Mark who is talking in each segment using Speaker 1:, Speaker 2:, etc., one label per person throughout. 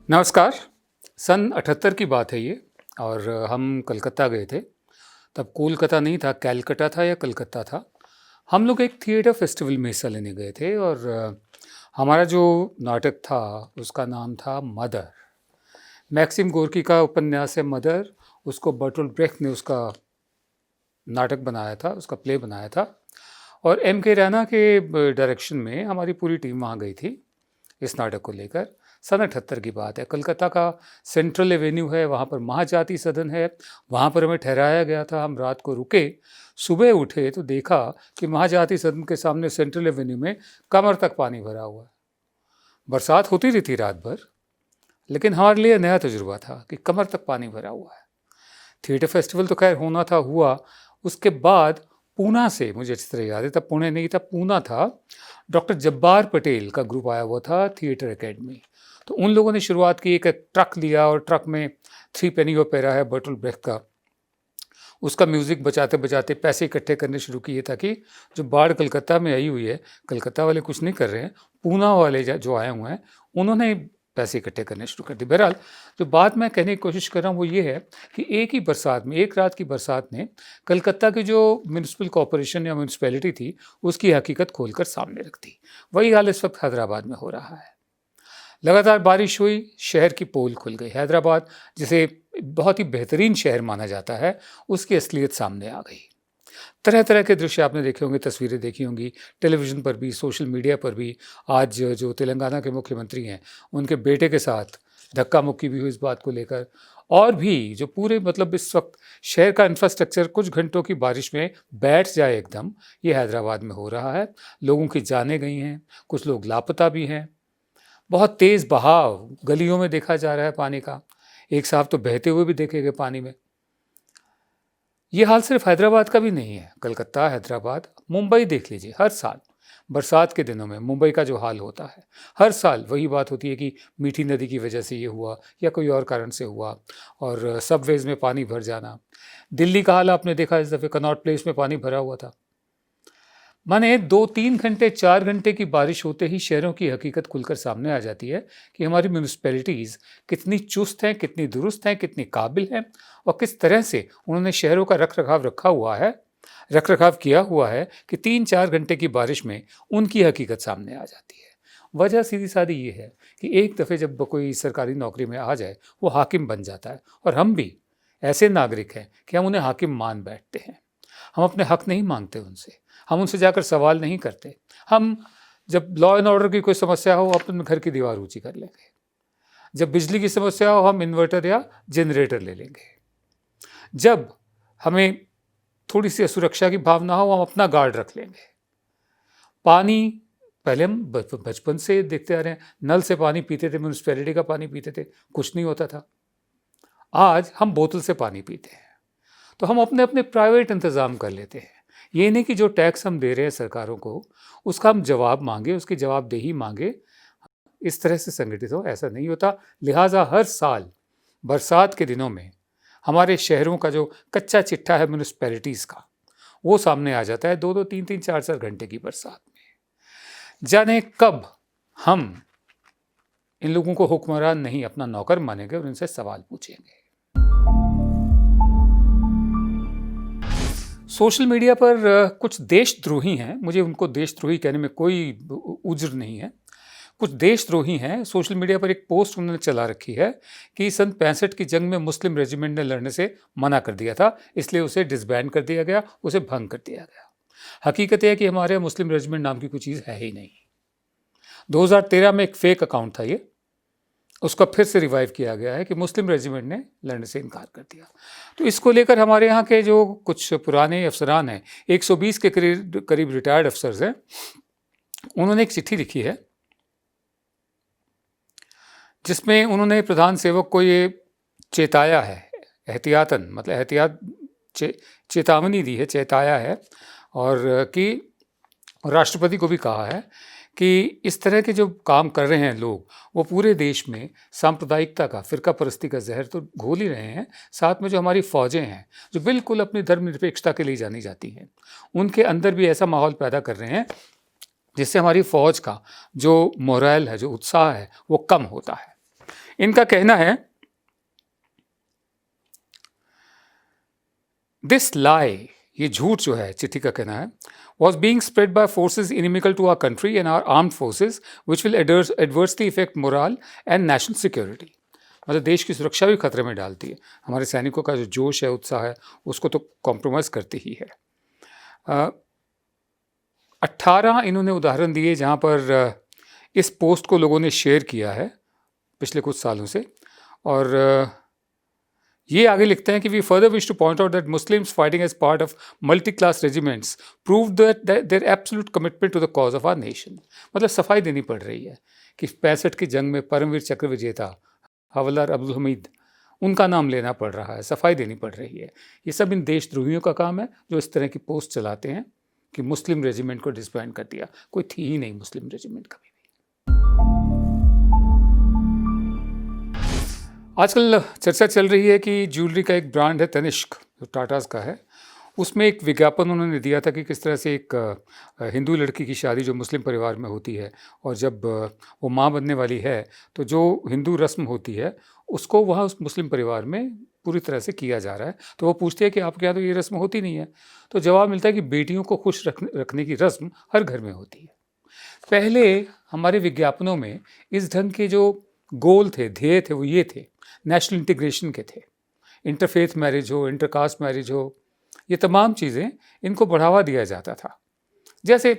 Speaker 1: नमस्कार। सन 78 की बात है ये। और हम कलकत्ता गए थे। तब कोलकाता नहीं था, कैलकटा था या कलकत्ता था। हम लोग एक थिएटर फेस्टिवल में हिस्सा लेने गए थे और हमारा जो नाटक था उसका नाम था मदर। मैक्सिम गोर्की का उपन्यास है मदर। उसको बर्टोल्ट ब्रेख्त ने उसका नाटक बनाया था, उसका प्ले बनाया था। और एम के रैना के डायरेक्शन में हमारी पूरी टीम वहाँ गई थी इस नाटक को लेकर। सन 78 की बात है। कलकत्ता का सेंट्रल एवेन्यू है, वहाँ पर महाजाति सदन है, वहाँ पर हमें ठहराया गया था। हम रात को रुके, सुबह उठे तो देखा कि महाजाति सदन के सामने सेंट्रल एवेन्यू में कमर तक पानी भरा हुआ है। बरसात होती रही थी रात भर, लेकिन हमारे लिए नया तजुर्बा था कि कमर तक पानी भरा हुआ है। थिएटर फेस्टिवल तो खैर होना था, हुआ। उसके बाद पूना से, मुझे अच्छी तरह याद है, तब पुणे नहीं था, पूना था, डॉक्टर जब्बार पटेल का ग्रुप आया हुआ था, थिएटर एकेडमी। तो उन लोगों ने शुरुआत की, एक ट्रक लिया और ट्रक में थ्री पेनी ओपेरा है बर्टोल्ट ब्रेख्त का, उसका म्यूज़िक बजाते बजाते पैसे इकट्ठे करने शुरू किए ताकि जो बाढ़ कलकत्ता में आई हुई है, कलकत्ता वाले कुछ नहीं कर रहे हैं, पूना वाले जो आए हुए हैं उन्होंने पैसे इकट्ठे करने शुरू कर दिए। बहरहाल जो बात मैं कहने की कोशिश कर रहा हूँ वो ये है कि एक ही बरसात में, एक रात की बरसात ने कलकत्ता की जो म्यूनसिपल कॉरपोरेशन या म्यूनसिपैलिटी थी उसकी हकीकत खोलकर सामने रख दी। वही हाल इस वक्त हैदराबाद में हो रहा है। लगातार बारिश हुई, शहर की पोल खुल गई। हैदराबाद जिसे बहुत ही बेहतरीन शहर माना जाता है, उसकी असलियत सामने आ गई। तरह तरह के दृश्य आपने देखे होंगे, तस्वीरें देखी होंगी टेलीविज़न पर भी, सोशल मीडिया पर भी। आज जो तेलंगाना के मुख्यमंत्री हैं उनके बेटे के साथ धक्का मुक्की भी हुई इस बात को लेकर। और भी जो पूरे मतलब इस वक्त शहर का इंफ्रास्ट्रक्चर कुछ घंटों की बारिश में बैठ जाए एकदम, ये हैदराबाद में हो रहा है। लोगों की जानें गई हैं, कुछ लोग लापता भी हैं। बहुत तेज़ बहाव गलियों में देखा जा रहा है पानी का। एक साहब तो बहते हुए भी देखे गए पानी में। ये हाल सिर्फ हैदराबाद का भी नहीं है। कलकत्ता, हैदराबाद, मुंबई देख लीजिए। हर साल बरसात के दिनों में मुंबई का जो हाल होता है, हर साल वही बात होती है कि मीठी नदी की वजह से ये हुआ या कोई और कारण से हुआ, और सबवेज में पानी भर जाना। दिल्ली का हाल आपने देखा, इस दफ़े कनॉट प्लेस में पानी भरा हुआ था। माने 2-3 घंटे, 4 घंटे की बारिश होते ही शहरों की हकीकत खुलकर सामने आ जाती है कि हमारी म्यूनिसिपैलिटीज़ कितनी चुस्त हैं, कितनी दुरुस्त हैं, कितनी काबिल हैं, और किस तरह से उन्होंने शहरों का रख रखाव किया हुआ है कि 3-4 घंटे की बारिश में उनकी हकीकत सामने आ जाती है। वजह सीधी सादी ये है कि एक दफ़े जब कोई सरकारी नौकरी में आ जाए, वो हाकिम बन जाता है। और हम भी ऐसे नागरिक हैं कि हम उन्हें हाकिम मान बैठते हैं। हम अपने हक नहीं मांगते उनसे, हम उनसे जाकर सवाल नहीं करते। हम जब लॉ एंड ऑर्डर की कोई समस्या हो, अपने घर की दीवार ऊंची कर लेंगे। जब बिजली की समस्या हो, हम इन्वर्टर या जनरेटर ले लेंगे। जब हमें थोड़ी सी असुरक्षा की भावना हो, हम अपना गार्ड रख लेंगे। पानी, पहले हम बचपन से देखते आ रहे हैं, नल से पानी पीते थे, म्यूनिसिपैलिटी का पानी पीते थे, कुछ नहीं होता था। आज हम बोतल से पानी पीते हैं। तो हम अपने अपने प्राइवेट इंतज़ाम कर लेते हैं। ये नहीं कि जो टैक्स हम दे रहे हैं सरकारों को, उसका हम जवाब मांगे, उसकी जवाबदेही मांगे। इस तरह से संगठित हो, ऐसा नहीं होता। लिहाजा हर साल बरसात के दिनों में हमारे शहरों का जो कच्चा चिट्ठा है म्यूनिसिपैलिटीज़ का, वो सामने आ जाता है 2-2, 3-3, 4-4 घंटे की बरसात में। जाने कब हम इन लोगों को हुक्मरान नहीं, अपना नौकर मानेंगे और इनसे सवाल पूछेंगे। सोशल मीडिया पर कुछ देशद्रोही हैं, मुझे उनको देशद्रोही कहने में कोई उज्र नहीं है। कुछ देशद्रोही हैं। सोशल मीडिया पर एक पोस्ट उन्होंने चला रखी है कि सन 65 की जंग में मुस्लिम रेजिमेंट ने लड़ने से मना कर दिया था, इसलिए उसे डिसबैंड कर दिया गया, उसे भंग कर दिया गया। हकीकत यह है कि हमारे मुस्लिम रेजिमेंट नाम की कोई चीज़ है ही नहीं। 2013 में एक फेक अकाउंट था ये, उसका फिर से रिवाइव किया गया है कि मुस्लिम रेजिमेंट ने लड़ने से इनकार कर दिया। तो इसको लेकर हमारे यहाँ के जो कुछ पुराने अफसरान हैं, 120 के करीब रिटायर्ड अफसर्स हैं, उन्होंने एक चिट्ठी लिखी है जिसमें उन्होंने प्रधान सेवक को ये चेताया है, एहतियातन, मतलब एहतियात चेतावनी दी है, चेताया है, और कि राष्ट्रपति को भी कहा है कि इस तरह के जो काम कर रहे हैं लोग, वो पूरे देश में सांप्रदायिकता का, फ़िरका परस्ती का जहर तो घोल ही रहे हैं। साथ में जो हमारी फ़ौजें हैं, जो बिल्कुल अपनी धर्मनिरपेक्षता के लिए जानी जाती हैं, उनके अंदर भी ऐसा माहौल पैदा कर रहे हैं जिससे हमारी फ़ौज का जो मोरल है, जो उत्साह है, वो कम होता है। इनका कहना है, दिस लाई, ये झूठ जो है, चिट्ठी का कहना है, was being spread by forces inimical to our country and our armed forces which will adversely affect morale and national security. मतलब देश की सुरक्षा भी खतरे में डालती है, हमारे सैनिकों का जो जोश है, उत्साह है, उसको तो कॉम्प्रोमाइज़ करती ही है। 18 इन्होंने उदाहरण दिए जहाँ पर इस पोस्ट को लोगों ने शेयर किया है पिछले कुछ सालों से, और ये आगे लिखते हैं कि we further wish to point out that Muslims fighting as part of multi class regiments prove that their absolute commitment to the cause of our nation. मतलब सफाई देनी पड़ रही है कि 65 की जंग में परमवीर चक्र विजेता हवलदार अब्दुल हमीद, उनका नाम लेना पड़ रहा है, सफाई देनी पड़ रही है। ये सब इन देशद्रोहियों का काम है जो इस तरह की पोस्ट चलाते हैं कि मुस्लिम रेजिमेंट को डिसबैंड कर दिया। कोई थी ही नहीं मुस्लिम रेजिमेंट कभी भी। आजकल चर्चा चल रही है कि ज्वेलरी का एक ब्रांड है तनिष्क, जो टाटास का है, उसमें एक विज्ञापन उन्होंने दिया था कि किस तरह से एक हिंदू लड़की की शादी जो मुस्लिम परिवार में होती है, और जब वो माँ बनने वाली है तो जो हिंदू रस्म होती है उसको वहाँ उस मुस्लिम परिवार में पूरी तरह से किया जा रहा है। तो वो पूछते हैं कि आपके यहाँ तो ये रस्म होती नहीं है। तो जवाब मिलता है कि बेटियों को खुश रखने की रस्म हर घर में होती है। पहले हमारे विज्ञापनों में इस ढंग के जो गोल थे, ध्येय थे, वो ये थे, नेशनल इंटीग्रेशन के थे। इंटरफेथ मैरिज हो, इंटरकास्ट मैरिज हो, ये तमाम चीज़ें, इनको बढ़ावा दिया जाता था। जैसे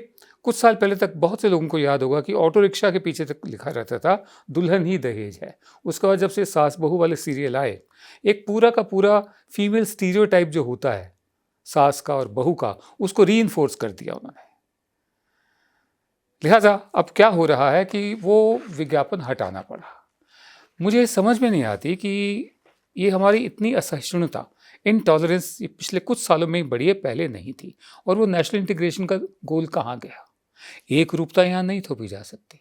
Speaker 1: कुछ साल पहले तक बहुत से लोगों को याद होगा कि ऑटो रिक्शा के पीछे तक लिखा रहता था दुल्हन ही दहेज है। उसके बाद जब से सास बहू वाले सीरियल आए, एक पूरा का पूरा फीमेल स्टीरियोटाइप जो होता है सास का और बहू का, उसको रीइंफोर्स कर दिया उन्होंने। लिहाजा अब क्या हो रहा है कि वो विज्ञापन हटाना पड़ा। मुझे समझ में नहीं आती कि ये हमारी इतनी असहिष्णुता, इनटॉलरेंस पिछले कुछ सालों में बढ़ी है, पहले नहीं थी। और वो नेशनल इंटीग्रेशन का गोल कहाँ गया? एक रूपता यहाँ नहीं थोपी जा सकती।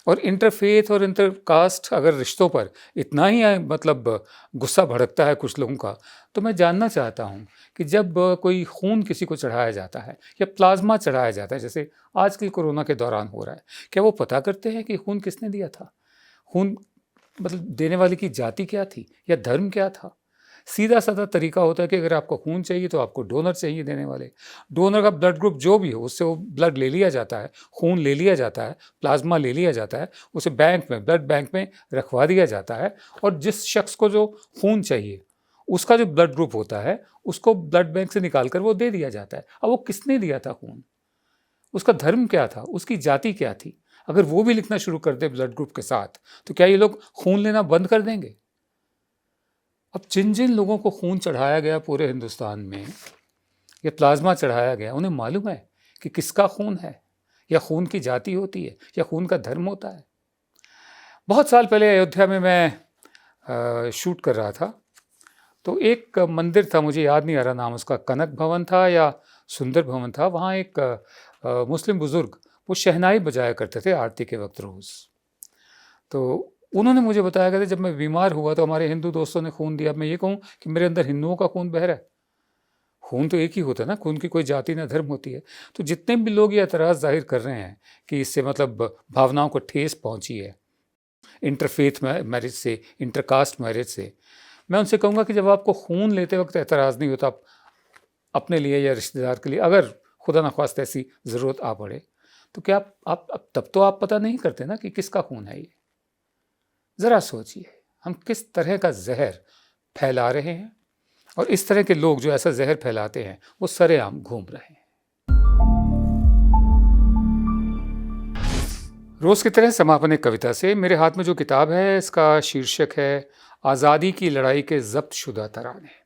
Speaker 1: और इंटरफेथ और इंटरकास्ट अगर रिश्तों पर इतना ही मतलब गुस्सा भड़कता है कुछ लोगों का, तो मैं जानना चाहता हूँ कि जब कोई खून किसी को चढ़ाया जाता है या प्लाज्मा चढ़ाया जाता है, जैसे आजकल कोरोना के दौरान हो रहा है, क्या वो पता करते हैं कि खून किसने दिया था? खून मतलब देने वाले की जाति क्या थी या धर्म क्या था? सीधा साधा तरीका होता है कि अगर आपको खून चाहिए तो आपको डोनर चाहिए देने वाले। डोनर का ब्लड ग्रुप जो भी हो, उससे वो ब्लड ले लिया जाता है, खून ले लिया जाता है, प्लाज्मा ले लिया जाता है, उसे बैंक में, ब्लड बैंक में रखवा दिया जाता है, और जिस शख्स को जो खून चाहिए उसका जो ब्लड ग्रुप होता है उसको ब्लड बैंक से निकाल कर वो दे दिया जाता है। अब वो किसने दिया था खून, उसका धर्म क्या था, उसकी जाति क्या थी? अगर वो भी लिखना शुरू कर दे ब्लड ग्रुप के साथ, तो क्या ये लोग खून लेना बंद कर देंगे? अब जिन जिन लोगों को खून चढ़ाया गया पूरे हिंदुस्तान में, या प्लाज्मा चढ़ाया गया, उन्हें मालूम है कि किसका खून है, या खून की जाति होती है, या खून का धर्म होता है। बहुत साल पहले अयोध्या में मैं शूट कर रहा था, तो एक मंदिर था, मुझे याद नहीं आ रहा नाम उसका, कनक भवन था या सुंदर भवन था। वहाँ एक मुस्लिम बुज़ुर्ग वो शहनाई बजाया करते थे आरती के वक्त रोज़। तो उन्होंने मुझे बताया कि जब मैं बीमार हुआ तो हमारे हिंदू दोस्तों ने खून दिया। अब मैं ये कहूँ कि मेरे अंदर हिंदुओं का खून बह रहा है? खून तो एक ही होता है ना, खून की कोई जाति ना धर्म होती है। तो जितने भी लोग ये एतराज़ जाहिर कर रहे हैं कि इससे मतलब भावनाओं को ठेस पहुँची है इंटरफेथ मैरिज से, इंटरकास्ट मैरिज से, मैं उनसे कहूँगा कि जब आपको खून लेते वक्त एतराज़ नहीं होता अपने लिए या रिश्तेदार के लिए, अगर खुदा न ख्वास्ता ऐसी ज़रूरत आ पड़े, तो क्या आप तब तो आप पता नहीं करते ना कि किसका खून है ये? ज़रा सोचिए, हम किस तरह का जहर फैला रहे हैं, और इस तरह के लोग जो ऐसा जहर फैलाते हैं वो सरेआम घूम रहे हैं। रोज़ की तरह समापन एक कविता से। मेरे हाथ में जो किताब है इसका शीर्षक है आज़ादी की लड़ाई के ज़ब्त शुदा तराने।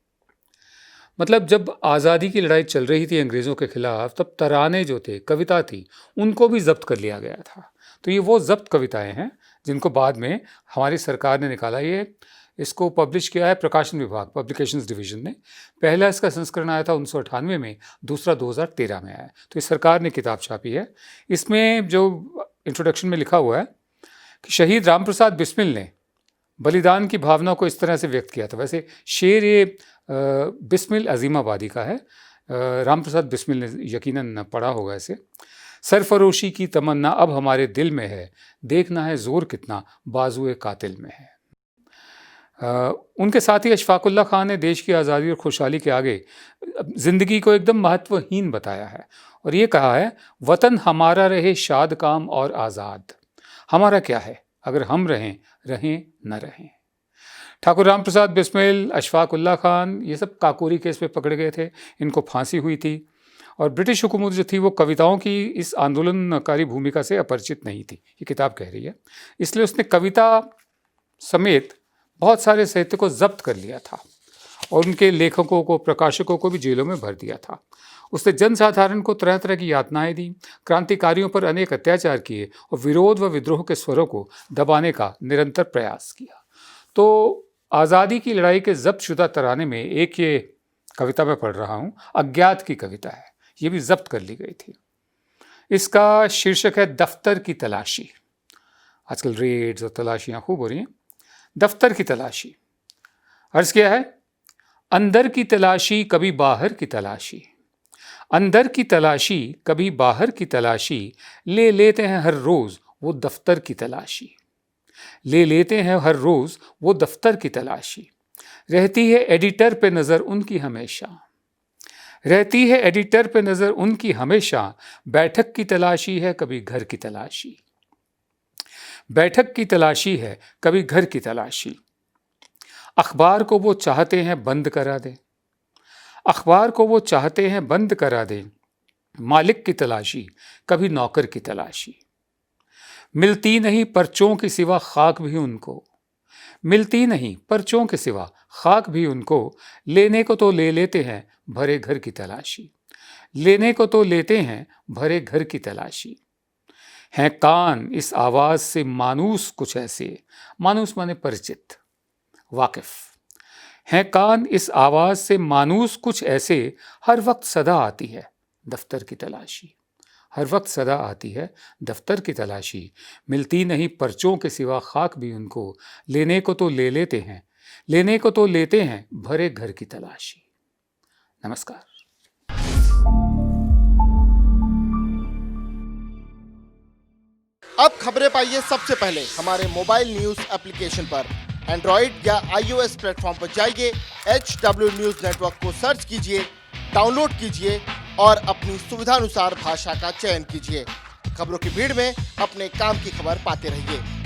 Speaker 1: मतलब जब आज़ादी की लड़ाई चल रही थी अंग्रेज़ों के ख़िलाफ़, तब तराने जो थे, कविता थी, उनको भी ज़ब्त कर लिया गया था। तो ये वो ज़ब्त कविताएं हैं जिनको बाद में हमारी सरकार ने निकाला। ये इसको पब्लिश किया है प्रकाशन विभाग, पब्लिकेशंस डिवीज़न ने। पहला इसका संस्करण आया था 1998 में, दूसरा 2013 में आया। तो इस सरकार ने किताब छापी है। इसमें जो इंट्रोडक्शन में लिखा हुआ है कि शहीद रामप्रसाद बिस्मिल ने बलिदान की भावना को इस तरह से व्यक्त किया था। वैसे शेर ये बिस्मिल अजीमाबादी का है, रामप्रसाद बिस्मिल ने यकीनन पढ़ा होगा इसे। सरफरोशी की तमन्ना अब हमारे दिल में है, देखना है जोर कितना बाजुए कातिल में है। उनके साथ ही अशफाकुल्ला खान ने देश की आज़ादी और खुशहाली के आगे ज़िंदगी को एकदम महत्वहीन बताया है और ये कहा है, वतन हमारा रहे शाद काम और आज़ाद। हमारा क्या है अगर हम रहें न रहें। ठाकुर रामप्रसाद बिस्मिल, अशफाकुल्ला खान, ये सब काकोरी केस में पकड़े गए थे, इनको फांसी हुई थी और ब्रिटिश हुकूमत जो थी वो कविताओं की इस आंदोलनकारी भूमिका से अपरिचित नहीं थी, ये किताब कह रही है। इसलिए उसने कविता समेत बहुत सारे साहित्य को जब्त कर लिया था और उनके लेखकों को, प्रकाशकों को भी जेलों में भर दिया था। उसने जनसाधारण को तरह तरह की यातनाएं दी, क्रांतिकारियों पर अनेक अत्याचार किए और विरोध व विद्रोह के स्वरों को दबाने का निरंतर प्रयास किया। तो आज़ादी की लड़ाई के जब्त शुदा तराने में एक ये कविता मैं पढ़ रहा हूँ, अज्ञात की कविता है, ये भी जब्त कर ली गई थी। इसका शीर्षक है दफ्तर की तलाशी। आजकल रेड्स और तलाशियाँ खूब हो रही हैं। दफ्तर की तलाशी, अर्ज किया है, अंदर की तलाशी कभी बाहर की तलाशी, अंदर की तलाशी कभी बाहर की तलाशी, ले लेते हैं हर रोज वो दफ्तर की तलाशी, ले लेते हैं हर रोज वो दफ्तर की तलाशी, रहती है एडिटर पे नजर उनकी हमेशा, रहती है एडिटर पे नजर उनकी हमेशा, बैठक की तलाशी है कभी घर की तलाशी, बैठक की तलाशी है कभी घर की तलाशी, अखबार को वो चाहते हैं बंद करा दें, अखबार को वो चाहते हैं बंद करा दें, मालिक की तलाशी कभी नौकर की तलाशी, मिलती नहीं पर्चों के सिवा खाक भी उनको, मिलती नहीं पर्चों के सिवा खाक भी उनको, लेने को तो ले लेते हैं भरे घर की तलाशी, लेने को तो लेते हैं भरे घर की तलाशी, हैं कान इस आवाज से मानूस कुछ ऐसे, मानूस माने परिचित, वाकिफ, हैं कान इस आवाज से मानूस कुछ ऐसे, हर वक्त सदा आती है दफ्तर की तलाशी, हर वक्त सदा आती है दफ्तर की तलाशी, मिलती नहीं पर्चों के सिवा खाक भी उनको, लेने को तो ले लेते हैं, लेने को तो लेते हैं भरे घर की तलाशी। नमस्कार।
Speaker 2: अब खबरें पाइए सबसे पहले हमारे मोबाइल न्यूज एप्लीकेशन पर। एंड्रॉइड या iOS प्लेटफॉर्म पर जाइए, HW न्यूज नेटवर्क को सर्च कीजिए, डाउनलोड कीजिए और अपनी सुविधानुसार भाषा का चयन कीजिए। खबरों की भीड़ में अपने काम की खबर पाते रहिए।